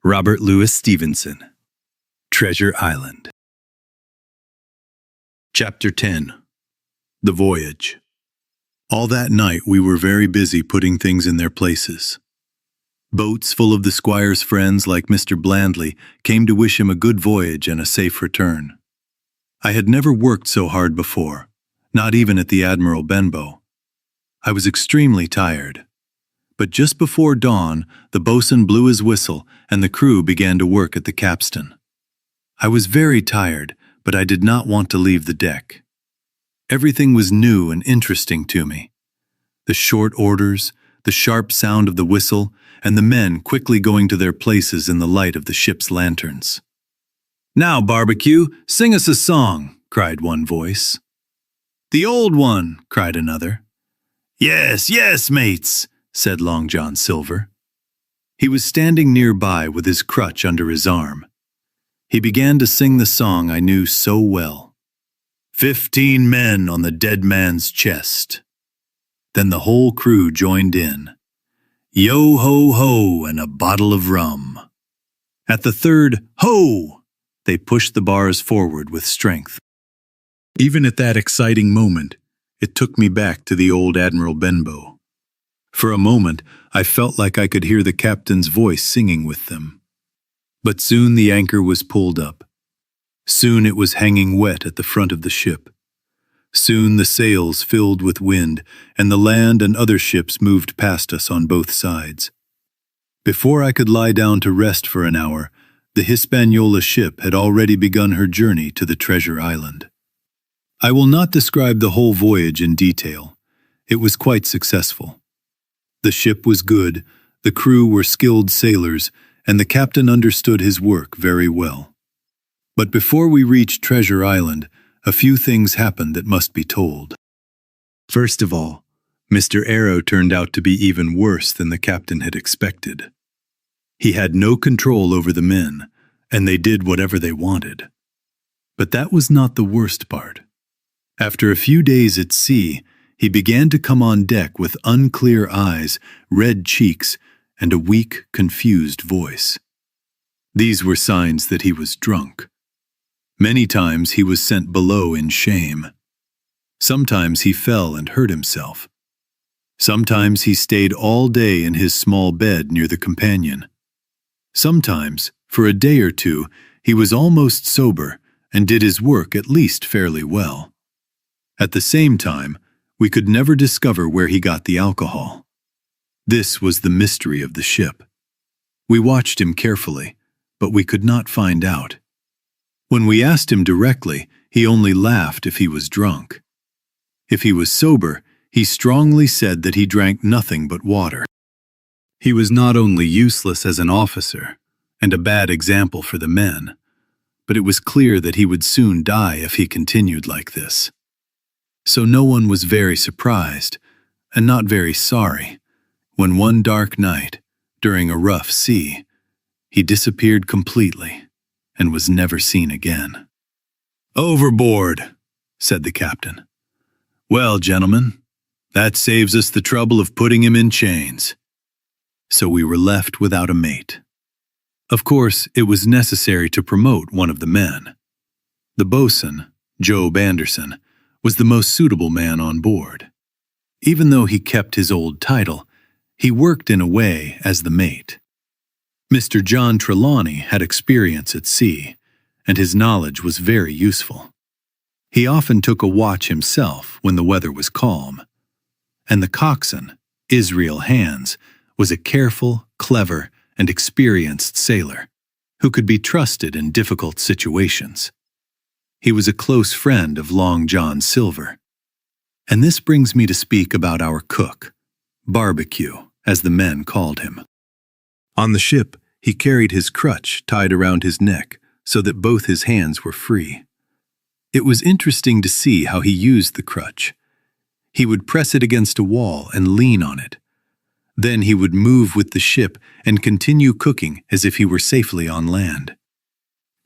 Robert Louis Stevenson. Treasure Island. Chapter 10. The Voyage. All that night we were very busy putting things in their places. Boats full of the squire's friends like Mr. Blandley came to wish him a good voyage and a safe return. I had never worked so hard before, not even at the Admiral Benbow. I was extremely tired. But just before dawn, the boatswain blew his whistle and the crew began to work at the capstan. I was very tired, but I did not want to leave the deck. Everything was new and interesting to me. The short orders, the sharp sound of the whistle, and the men quickly going to their places in the light of the ship's lanterns. "Now, Barbecue, sing us a song," cried one voice. "The old one," cried another. "Yes, yes, mates," said Long John Silver. He was standing nearby with his crutch under his arm. He began to sing the song I knew so well. 15 men on the dead man's chest. Then the whole crew joined in. Yo-ho-ho and a bottle of rum. At the third ho, they pushed the bars forward with strength. Even at that exciting moment, it took me back to the old Admiral Benbow. For a moment, I felt like I could hear the captain's voice singing with them. But soon the anchor was pulled up. Soon it was hanging wet at the front of the ship. Soon the sails filled with wind, and the land and other ships moved past us on both sides. Before I could lie down to rest for an hour, the Hispaniola ship had already begun her journey to the Treasure Island. I will not describe the whole voyage in detail. It was quite successful. The ship was good, the crew were skilled sailors, and the captain understood his work very well. But before we reached Treasure Island, a few things happened that must be told. First of all, Mr. Arrow turned out to be even worse than the captain had expected. He had no control over the men, and they did whatever they wanted. But that was not the worst part. After a few days at sea, he began to come on deck with unclear eyes, red cheeks, and a weak, confused voice. These were signs that he was drunk. Many times he was sent below in shame. Sometimes he fell and hurt himself. Sometimes he stayed all day in his small bed near the companion. Sometimes, for a day or two, he was almost sober and did his work at least fairly well. At the same time, we could never discover where he got the alcohol. This was the mystery of the ship. We watched him carefully, but we could not find out. When we asked him directly, he only laughed if he was drunk. If he was sober, he strongly said that he drank nothing but water. He was not only useless as an officer, and a bad example for the men, but it was clear that he would soon die if he continued like this. So no one was very surprised, and not very sorry, when one dark night, during a rough sea, he disappeared completely and was never seen again. "Overboard," said the captain. "Well, gentlemen, that saves us the trouble of putting him in chains." So we were left without a mate. Of course, it was necessary to promote one of the men. The boatswain, Job Anderson, was the most suitable man on board. Even though he kept his old title, he worked in a way as the mate. Mr. John Trelawney had experience at sea, and his knowledge was very useful. He often took a watch himself when the weather was calm. And the coxswain, Israel Hands, was a careful, clever, and experienced sailor, who could be trusted in difficult situations. He was a close friend of Long John Silver. And this brings me to speak about our cook, Barbecue, as the men called him. On the ship, he carried his crutch tied around his neck so that both his hands were free. It was interesting to see how he used the crutch. He would press it against a wall and lean on it. Then he would move with the ship and continue cooking as if he were safely on land.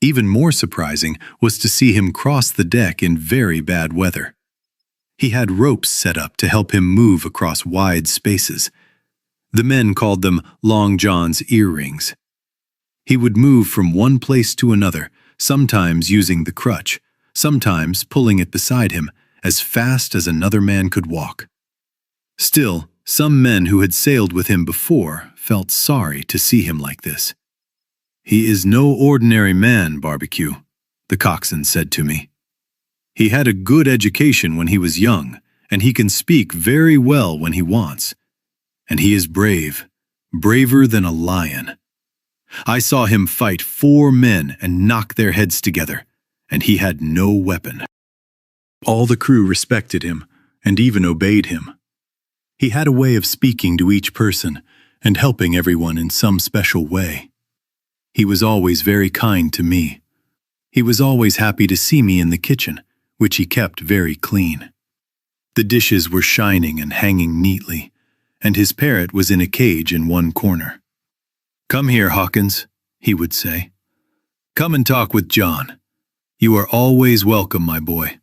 Even more surprising was to see him cross the deck in very bad weather. He had ropes set up to help him move across wide spaces. The men called them Long John's earrings. He would move from one place to another, sometimes using the crutch, sometimes pulling it beside him, as fast as another man could walk. Still, some men who had sailed with him before felt sorry to see him like this. "He is no ordinary man, Barbecue," the coxswain said to me. "He had a good education when he was young, and he can speak very well when he wants. And he is brave, braver than a lion. I saw him fight 4 men and knock their heads together, and he had no weapon." All the crew respected him and even obeyed him. He had a way of speaking to each person and helping everyone in some special way. He was always very kind to me. He was always happy to see me in the kitchen, which he kept very clean. The dishes were shining and hanging neatly, and his parrot was in a cage in one corner. "Come here, Hawkins," he would say. "Come and talk with John. You are always welcome, my boy.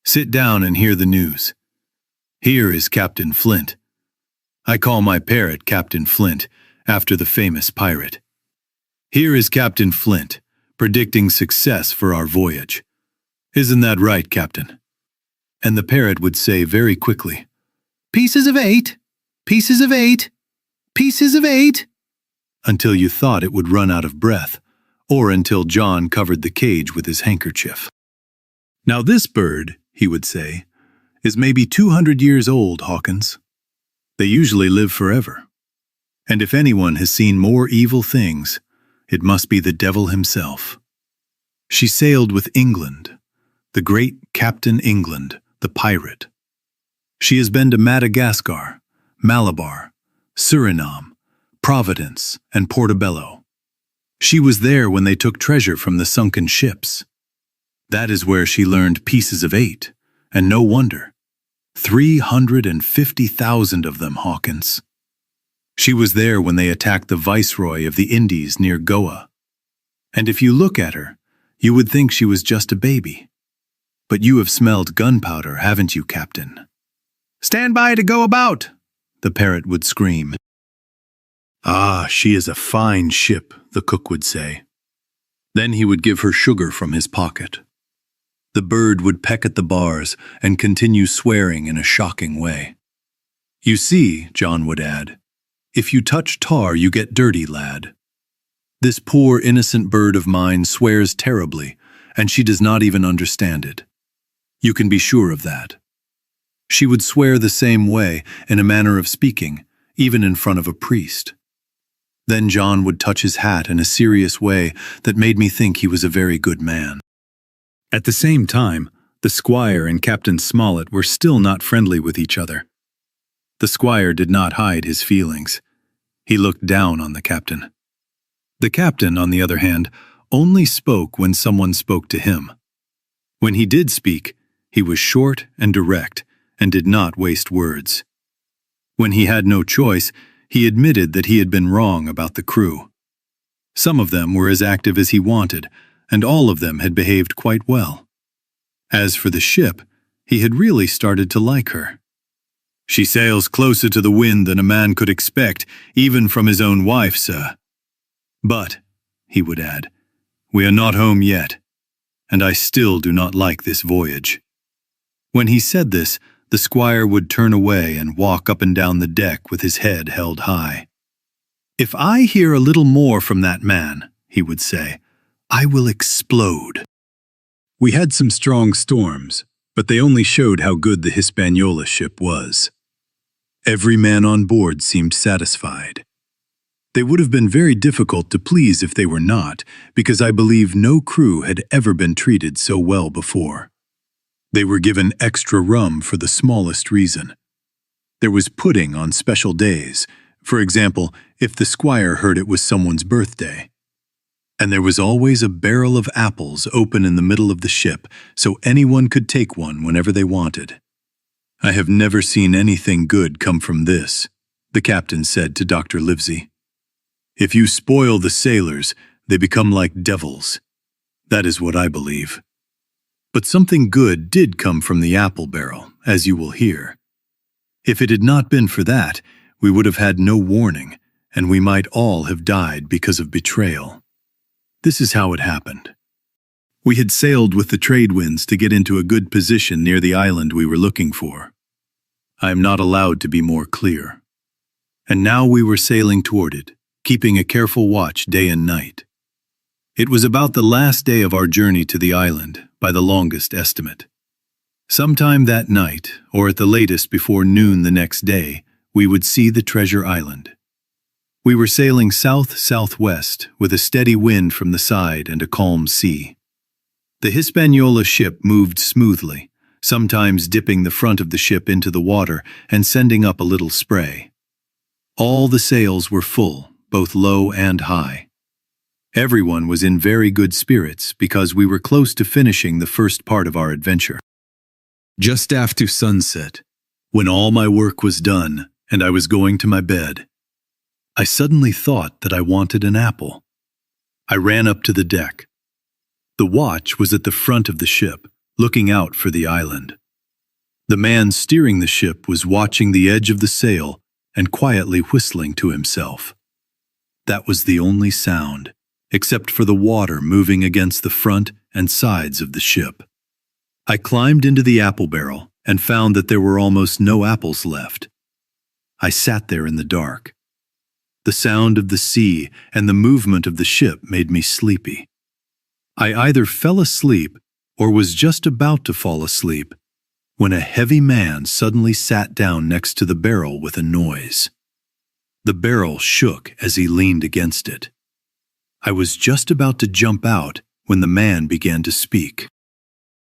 Sit down and hear the news. Here is Captain Flint. I call my parrot Captain Flint, after the famous pirate. Here is Captain Flint, predicting success for our voyage. Isn't that right, Captain?" And the parrot would say very quickly, "Pieces of 8, pieces of 8, pieces of 8, until you thought it would run out of breath, or until John covered the cage with his handkerchief. "Now this bird," he would say, "is maybe 200 years old, Hawkins. They usually live forever. And if anyone has seen more evil things, it must be the devil himself. She sailed with England, the great Captain England, the pirate. She has been to Madagascar, Malabar, Suriname, Providence, and Portobello. She was there when they took treasure from the sunken ships. That is where she learned pieces of 8, and no wonder. 350,000 of them, Hawkins. She was there when they attacked the Viceroy of the Indies near Goa. And if you look at her, you would think she was just a baby. But you have smelled gunpowder, haven't you, Captain?" "Stand by to go about," the parrot would scream. "Ah, she is a fine ship," the cook would say. Then he would give her sugar from his pocket. The bird would peck at the bars and continue swearing in a shocking way. "You see," John would add, "if you touch tar, you get dirty, lad. This poor innocent bird of mine swears terribly, and she does not even understand it. You can be sure of that. She would swear the same way, in a manner of speaking, even in front of a priest." Then John would touch his hat in a serious way that made me think he was a very good man. At the same time, the squire and Captain Smollett were still not friendly with each other. The squire did not hide his feelings. He looked down on the captain. The captain, on the other hand, only spoke when someone spoke to him. When he did speak, he was short and direct and did not waste words. When he had no choice, he admitted that he had been wrong about the crew. Some of them were as active as he wanted, and all of them had behaved quite well. As for the ship, he had really started to like her. "She sails closer to the wind than a man could expect, even from his own wife, sir. But," he would add, "we are not home yet, and I still do not like this voyage." When he said this, the squire would turn away and walk up and down the deck with his head held high. "If I hear a little more from that man," he would say, "I will explode." We had some strong storms, but they only showed how good the Hispaniola ship was. Every man on board seemed satisfied. They would have been very difficult to please if they were not, because I believe no crew had ever been treated so well before. They were given extra rum for the smallest reason. There was pudding on special days, for example, if the squire heard it was someone's birthday. And there was always a barrel of apples open in the middle of the ship, so anyone could take one whenever they wanted. "I have never seen anything good come from this," the captain said to Dr. Livesey. "If you spoil the sailors, they become like devils. That is what I believe." But something good did come from the apple barrel, as you will hear. If it had not been for that, we would have had no warning, and we might all have died because of betrayal. This is how it happened. We had sailed with the trade winds to get into a good position near the island we were looking for. I am not allowed to be more clear. And now we were sailing toward it, keeping a careful watch day and night. It was about the last day of our journey to the island, by the longest estimate. Sometime that night, or at the latest before noon the next day, we would see the treasure island. We were sailing south-southwest with a steady wind from the side and a calm sea. The Hispaniola ship moved smoothly, sometimes dipping the front of the ship into the water and sending up a little spray. All the sails were full, both low and high. Everyone was in very good spirits because we were close to finishing the first part of our adventure. Just after sunset, when all my work was done and I was going to my bed, I suddenly thought that I wanted an apple. I ran up to the deck. The watch was at the front of the ship, looking out for the island. The man steering the ship was watching the edge of the sail and quietly whistling to himself. That was the only sound, except for the water moving against the front and sides of the ship. I climbed into the apple barrel and found that there were almost no apples left. I sat there in the dark. The sound of the sea and the movement of the ship made me sleepy. I either fell asleep or was just about to fall asleep when a heavy man suddenly sat down next to the barrel with a noise. The barrel shook as he leaned against it. I was just about to jump out when the man began to speak.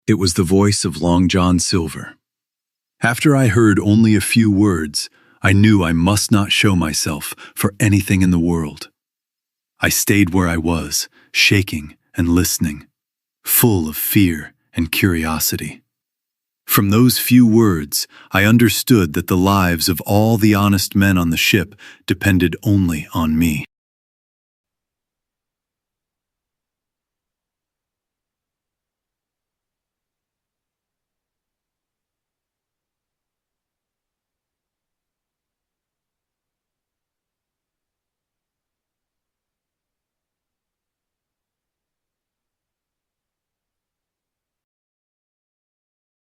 It was the voice of Long John Silver. After I heard only a few words, I knew I must not show myself for anything in the world. I stayed where I was, shaking and listening, full of fear and curiosity. From those few words, I understood that the lives of all the honest men on the ship depended only on me.